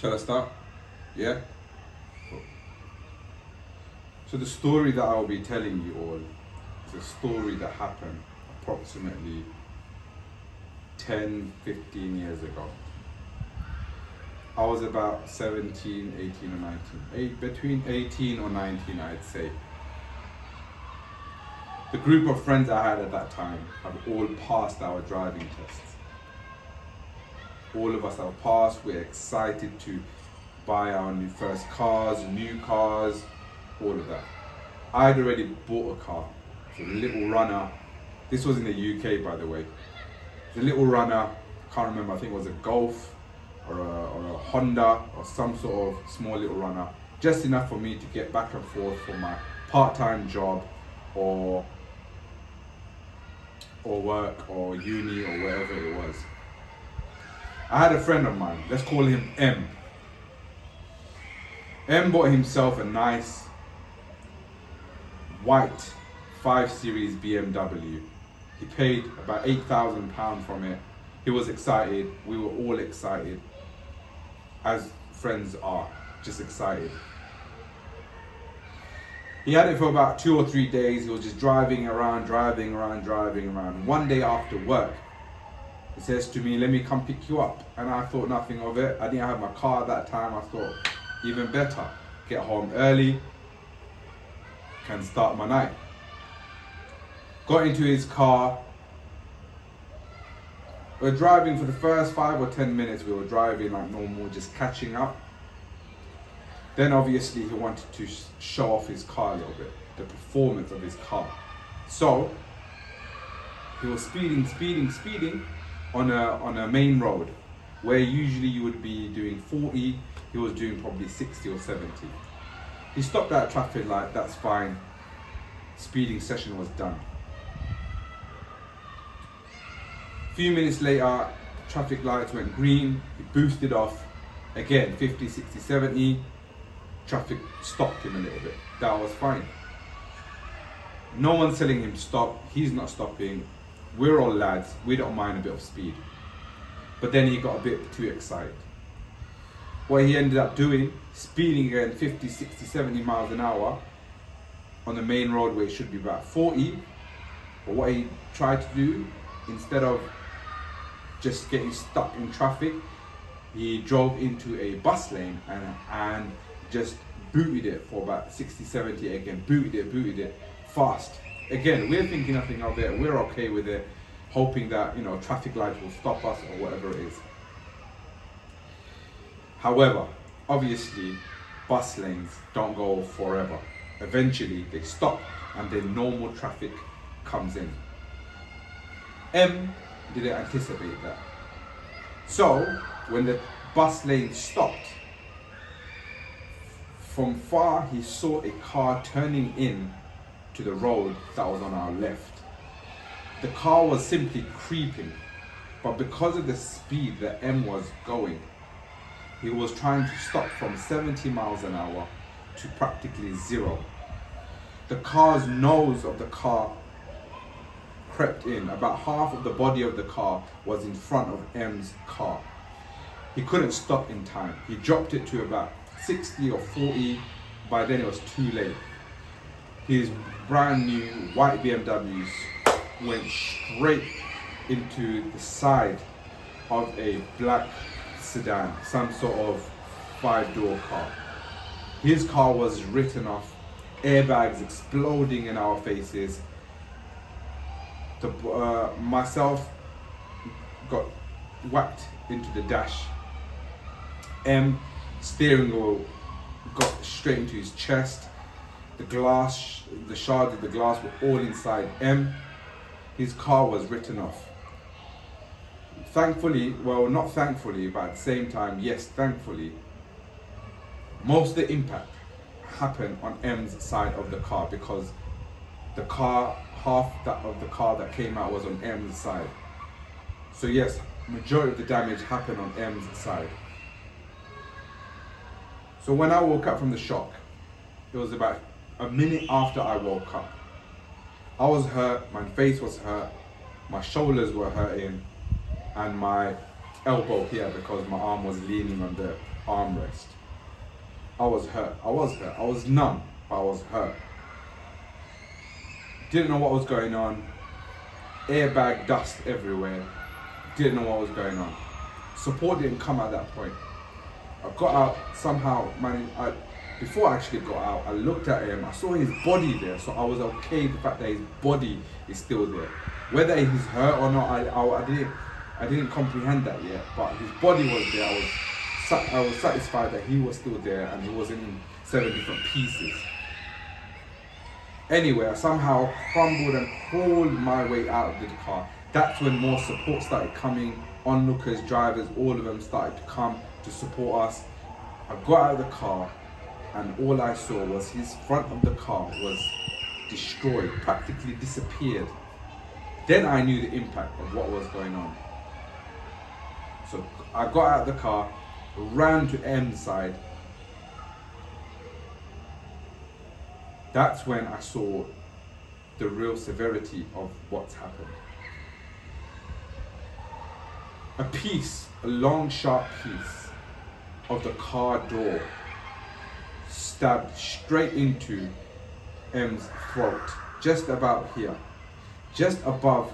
Shall I start? Yeah? Cool. So the story that I'll be telling you all is a story that happened approximately 10, 15 years ago. I was about 17, 18 or 19. Between 18 or 19, I'd say. The group of friends I had at that time have all passed our driving tests. All of us have passed. We're excited to buy our first cars, new cars, all of that. I'd already bought a car. It's a little runner. This was in the UK, by the way. It's a little runner. Can't remember. I think it was a Golf or a Honda or some sort of small little runner. Just enough for me to get back and forth for my part-time job or work or uni or wherever it was. I had a friend of mine, let's call him M. M bought himself a nice white 5 Series BMW. He paid about £8,000 from it. He was excited, we were all excited, as friends are, just excited. He had it for about 2 or 3 days. He was just driving around. One day after work, he says to me, let me come pick you up. And I thought nothing of it. I didn't have my car at that time. I thought, even better, get home early, can start my night. Got into his car. We're driving for the first 5 or 10 minutes. We were driving like normal, just catching up. Then obviously he wanted to show off his car a little bit, the performance of his car. So he was speeding on a main road where usually you would be doing 40, he was doing probably 60 or 70. He stopped at a traffic light, that's fine. Speeding session was done. A few minutes later, traffic lights went green, he boosted off, again 50, 60, 70. Traffic stopped him a little bit. That was fine. No one's telling him to stop. He's not stopping. We're all lads. We don't mind a bit of speed. But then he got a bit too excited. What he ended up doing, speeding again 50, 60, 70 miles an hour on the main road where it should be about 40. But what he tried to do, instead of just getting stuck in traffic, he drove into a bus lane and just booted it for about 60, 70 again, booted it fast. Again, we're thinking nothing of it, we're okay with it, hoping that, traffic lights will stop us or whatever it is. However, obviously, bus lanes don't go forever. Eventually, they stop and then normal traffic comes in. M didn't anticipate that. So, when the bus lane stopped, from far, he saw a car turning in to the road that was on our left. The car was simply creeping, but because of the speed that M was going, he was trying to stop from 70 miles an hour to practically 0. The car's nose of the car crept in. About half of the body of the car was in front of M's car. He couldn't stop in time. He dropped it to about 60 or 40, by then it was too late. His brand new white BMWs went straight into the side of a black sedan, some sort of 5-door car. His car was written off, airbags exploding in our faces. Myself got whacked into the dash. M steering wheel got straight into his chest. The glass, the shards of the glass were all inside M. His car was written off. Thankfully, well, not thankfully, but at the same time, yes, thankfully, most of the impact happened on M's side of the car because the car, half of the car that came out was on M's side. So yes, majority of the damage happened on M's side. So when I woke up from the shock, it was about a minute after I woke up. I was hurt, my face was hurt, my shoulders were hurting, and my elbow here because my arm was leaning on the armrest. I was hurt. I was numb, but I was hurt. Didn't know what was going on. Airbag dust everywhere. Didn't know what was going on. Support didn't come at that point. I got out somehow, before I actually got out, I looked at him, I saw his body there, so I was okay with the fact that his body is still there. Whether he's hurt or not, I didn't comprehend that yet, but his body was there. I was satisfied that he was still there and he was in 7 different pieces. Anyway, I somehow crumbled and crawled my way out of the car. That's when more support started coming. Onlookers, drivers, all of them started to come to support us. I got out of the car and all I saw was his front of the car was destroyed, practically disappeared. Then I knew the impact of what was going on. So I got out of the car, ran to M's side. That's when I saw the real severity of what's happened. A long sharp piece of the car door stabbed straight into M's throat, just about here, just above,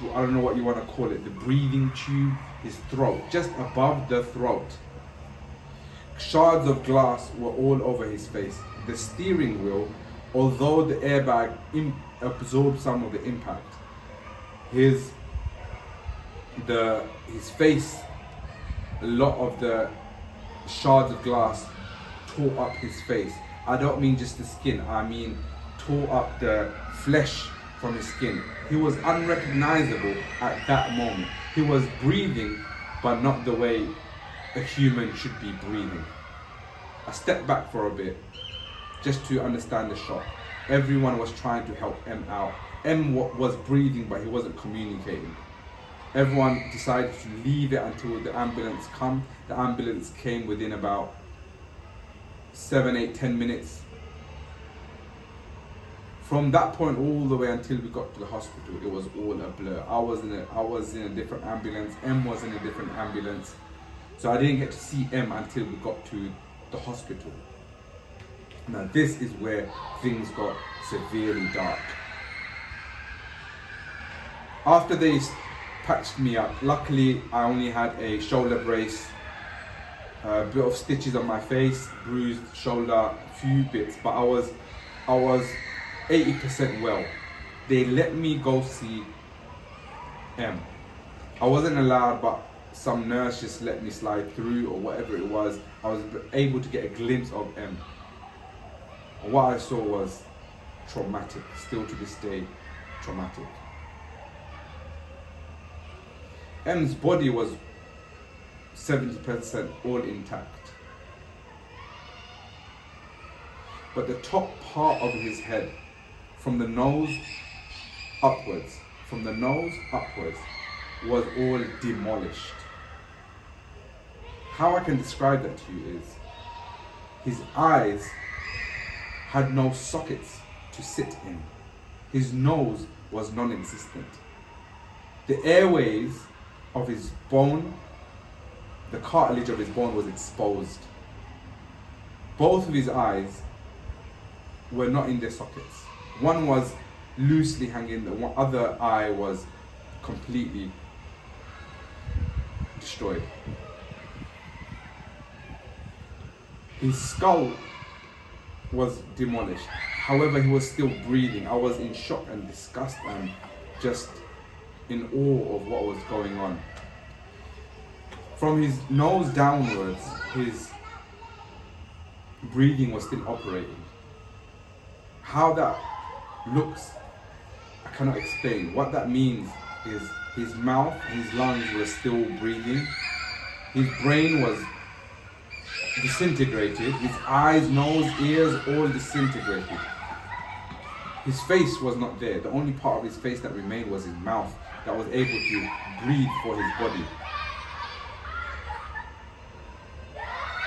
I don't know what you want to call it, the breathing tube, his throat, just above the throat. Shards of glass were all over his face. The steering wheel, although the airbag absorbed some of the impact, his face, a lot of the shards of glass tore up his face. I don't mean just the skin, I mean tore up the flesh from his skin. He was unrecognizable at that moment. He was breathing, but not the way a human should be breathing. I stepped back for a bit, just to understand the shock. Everyone was trying to help M out. M was breathing, but he wasn't communicating. Everyone decided to leave it until the ambulance come. The ambulance came within about 7, 8, 10 minutes. From that point all the way until we got to the hospital, it was all a blur. I was in a different ambulance. M was in a different ambulance. So I didn't get to see M until we got to the hospital. Now this is where things got severely dark. After they patched me up, luckily I only had a shoulder brace, a bit of stitches on my face, bruised shoulder, a few bits, but I was 80% well. They let me go see M. I wasn't allowed, but some nurse just let me slide through or whatever it was. I was able to get a glimpse of M. And what I saw was traumatic, still to this day, traumatic. M's body was 70% all intact. But the top part of his head, from the nose upwards, was all demolished. How I can describe that to you is, his eyes had no sockets to sit in. His nose was non-existent. The airways of his bone, the cartilage of his bone was exposed. Both of his eyes were not in their sockets. One was loosely hanging, the other eye was completely destroyed. His skull was demolished. However, he was still breathing. I was in shock and disgust and just in awe of what was going on. From his nose downwards, his breathing was still operating. How that looks, I cannot explain. What that means is his mouth, his lungs were still breathing. His brain was disintegrated. His eyes, nose, ears, all disintegrated. His face was not there. The only part of his face that remained was his mouth that was able to breathe for his body.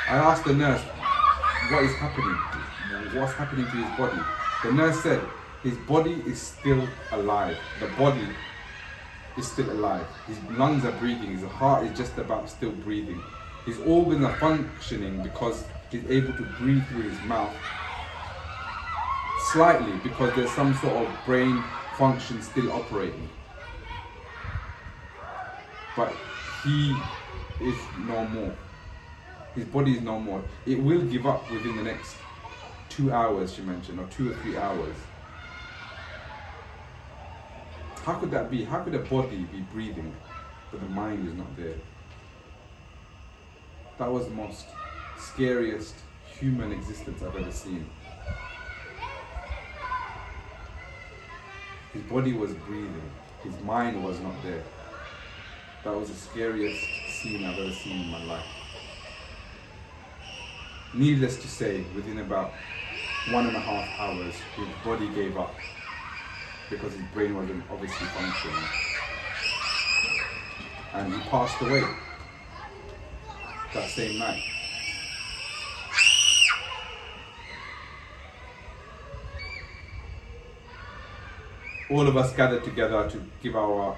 I asked the nurse, what is happening? What's happening to his body? The nurse said, his body is still alive. The body is still alive. His lungs are breathing, his heart is just about still breathing. His organs are functioning because he's able to breathe through his mouth slightly because there's some sort of brain function still operating. But he is no more. His body is no more. It will give up within the next 2 hours, she mentioned, or 2 or 3 hours. How could that be? How could a body be breathing, but the mind is not there? That was the most scariest human existence I've ever seen. His body was breathing, his mind was not there. That was the scariest scene I've ever seen in my life. Needless to say, within about 1.5 hours, his body gave up because his brain wasn't obviously functioning. And he passed away that same night. All of us gathered together to give our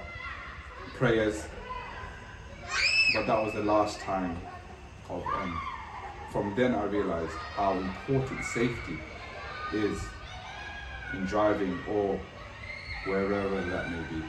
prayers, but that was the last time of From then I realized how important safety is in driving or wherever that may be.